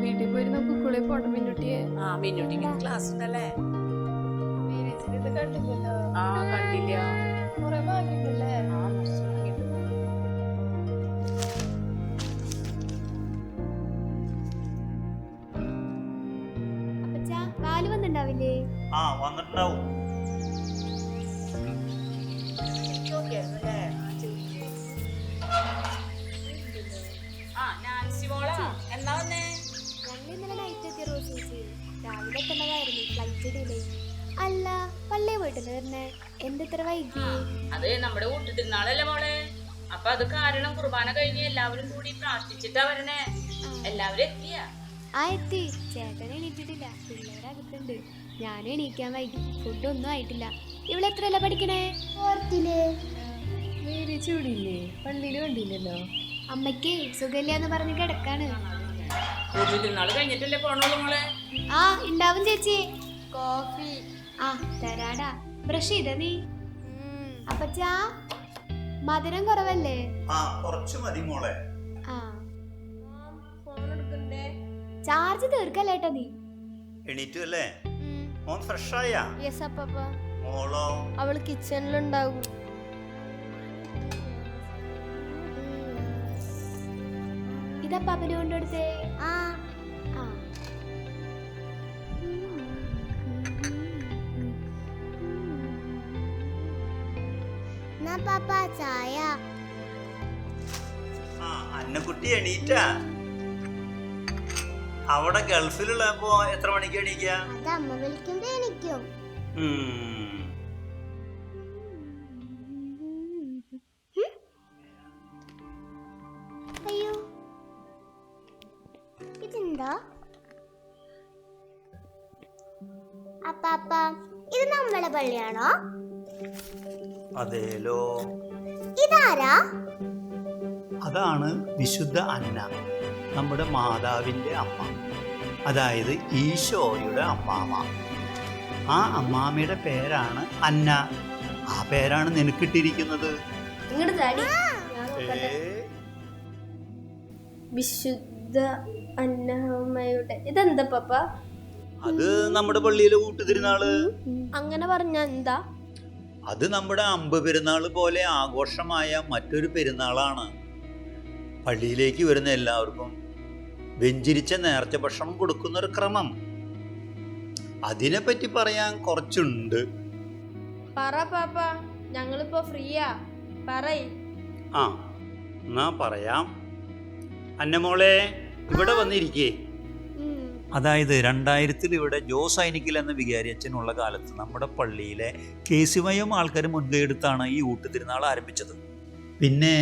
വീട്ടിൽ പോയി നമുക്ക് കുളി പോണം. മിന്നുട്ടിയെ മിന്നുട്ടിക്ക് ക്ലാസ് ഉണ്ടല്ലേ? ഇത് കണ്ടില്ലല്ലോ. കണ്ടില്ല. കുറെ ഭാഗ്യമില്ലേ? കാല് വന്നിണ്ടാവില്ലേ? വന്നിട്ടുണ്ടാവും. എന്നാ വന്നേ? ഇന്നലെ നൈറ്റ് എത്തിയ റോസ് ചേച്ചി. രാവിലെ എത്തേണ്ടതായിരുന്നു, ഫ്ലൈറ്റ് ഡിലേ. അല്ല, പള്ളിയെ പോയിട്ടല്ലേ വരുന്നേ? എന്തിത്ര വൈകി? അത് നമ്മുടെ ഊട്ടുതിരുന്നാളല്ലേ മോളെ. അപ്പൊ അത് കാരണം കുർബാന കഴിഞ്ഞ് എല്ലാവരും കൂടി പ്രാർത്ഥിച്ചിട്ടാ വരണേ. എല്ലാവരും എത്തിയാ? എത്തി. ചേട്ടൻ എണീറ്റിട്ടില്ല, പിള്ളേരകത്തുണ്ട്. ഞാനും എണീക്കാൻ വൈകി. ഫുഡൊന്നും ആയിട്ടില്ല. ഇവളെത്രയല്ല പഠിക്കണേ? ഫോർത്തില്. ചൂടില്ലേ? പള്ളിയില് കണ്ടില്ലല്ലോ. അമ്മയ്ക്ക് സുഖമില്ലാന്ന് പറഞ്ഞ് കിടക്കാണ്. ഊട്ടുതിരുന്നാള് കഴിഞ്ഞിട്ടല്ലേ പോണോളൂ മോളെ? ഉണ്ടാവും ചേച്ചി. കോഫി തരാടാ. ബ്രഷ് ചെയ്ത നീ? അപ്പച്ചാ, മധുരം കുറവല്ലേ? കുറച്ച് മതി മോളെ. ചാർജ് തീർക്കല്ലേട്ടോ നീ. എണീറ്റു അല്ലേ? മോൻ ഫ്രഷ് ആയാ? യെസ് അപ്പ. മോളോ? അവള് കിച്ചണിലുണ്ടാവും. ഇതപ്പാപ്പന് കൊണ്ടെടുത്തേ. ചായ. അന്നക്കുട്ടി എണീറ്റാ? അവിടെ ഗൾഫിലുള്ളപ്പോ എത്ര മണിക്ക് എണീക്കാ? അമ്മ വിളിക്കുമ്പോ എണീക്കും. അയ്യോ, ഇതെന്താ? അപ്പാപ്പ, ഇത് നമ്മളെ പള്ളിയാണോ? അതേലോ. ഇതാരാ? അതാണ് വിശുദ്ധ അന്ന, നമ്മുടെ മാതാവിന്റെ അമ്മ, അതായത് ഈശോയുടെ അമ്മാമ. ആ അമ്മാമയുടെ പേരാണ് അന്ന. ആ പേരാണ് നിനക്കിട്ടിരിക്കുന്നത്. വിശുദ്ധ അന്നമ്മയുടെ. ഇതെന്താ പപ്പ? അത് നമ്മുടെ പള്ളിയിലെ ഊട്ടുതിരുന്നാള്. അങ്ങനെ പറഞ്ഞ എന്താ? അത് നമ്മുടെ അമ്പ് പെരുന്നാള് പോലെ ആഘോഷമായ മറ്റൊരു പെരുന്നാളാണ്. പള്ളിയിലേക്ക് വരുന്ന എല്ലാവർക്കും വെഞ്ചിരിച്ച നേർച്ച ഭക്ഷണം കൊടുക്കുന്നൊരു ക്രമം. അതിനെപ്പറ്റി പറയാൻ കുറച്ചുണ്ട്. പറ പാപ്പ, ഞങ്ങളിപ്പോ ഫ്രീയാ. പറയ്. എന്നാ പറയാം. അന്നമോളെ, ഇവിടെ വന്നിരിക്കേ. അതായത് 2000 ഇവിടെ ജോസ് സൈനിക്കിൽ എന്ന വികാരി അച്ഛനുള്ള കാലത്ത് നമ്മുടെ പള്ളിയിലെ കേസിമയം ആൾക്കാർ മുൻകൈ എടുത്താണ് ഈ ഊട്ടുതിരുന്നാൾ ആരംഭിച്ചത്. പിന്നെ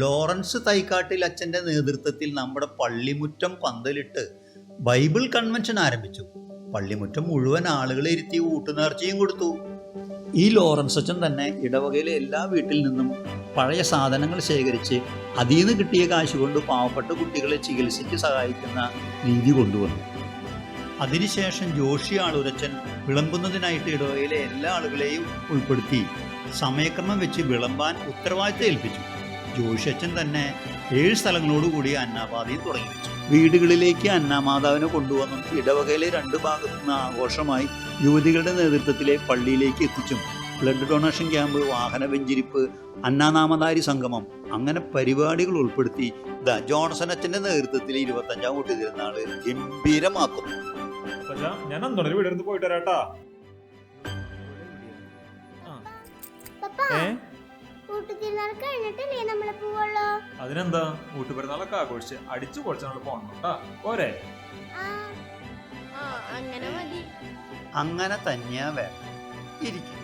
ലോറൻസ് തൈക്കാട്ടിൽ അച്ഛൻ്റെ നേതൃത്വത്തിൽ നമ്മുടെ പള്ളിമുറ്റം പന്തലിട്ട് ബൈബിൾ കൺവെൻഷൻ ആരംഭിച്ചു. പള്ളിമുറ്റം മുഴുവൻ ആളുകളെ ഇരുത്തി ഊട്ടുനേർച്ചയും കൊടുത്തു. ഈ ലോറൻസ് അച്ഛൻ തന്നെ ഇടവകയിലെ എല്ലാ വീട്ടിൽ നിന്നും പഴയ സാധനങ്ങൾ ശേഖരിച്ച് അതിൽ നിന്ന് കിട്ടിയ കാശ് കൊണ്ട് പാവപ്പെട്ട കുട്ടികളെ ചികിത്സയ്ക്ക് സഹായിക്കുന്ന രീതി കൊണ്ടുവന്നു. അതിനുശേഷം ജോഷി ആളൂരച്ചൻ വിളമ്പുന്നതിനായിട്ട് ഇടവകയിലെ എല്ലാ ആളുകളെയും ഉൾപ്പെടുത്തി സമയക്രമം വെച്ച് വിളമ്പാൻ ഉത്തരവാദിത്തം ഏൽപ്പിച്ചു. ജോഷി അച്ഛൻ തന്നെ 7 സ്ഥലങ്ങളോടുകൂടി അന്നാപാതയും തുടങ്ങി വെച്ചു. വീടുകളിലേക്ക് അന്നാമാതാവിനെ കൊണ്ടുവന്നും ഇടവകയിലെ 2 ഭാഗത്തു നിന്ന് ആഘോഷമായി യുവതികളുടെ നേതൃത്വത്തിലെ പള്ളിയിലേക്ക് എത്തിച്ചും ബ്ലഡ് ഡൊണേഷൻ ക്യാമ്പ്, വാഹന വെഞ്ചിരിപ്പ്, അന്നാനാമധാരി സംഗമം, അങ്ങനെ പരിപാടികൾ ഉൾപ്പെടുത്തി ജോൺസൺ അച്ഛൻ്റെ നേതൃത്വത്തിൽ 25-ാം ഊട്ടുതിരുന്നാള് ഗംഭീരമാക്കുന്നു. ഞാൻ അന്തോണി വീടെടുത്ത് പോയിട്ട് വരാട്ടാ. അതിനെന്താ, ഊട്ടുപെരുന്നാളൊക്കെ ആഘോഷിച്ച് അടിച്ചു പൊളിച്ച് നമ്മൾ പോകണം പോരെ? അങ്ങനെ മതി. അങ്ങനെ തന്നെയാ വേണം. ഇരിക്കും.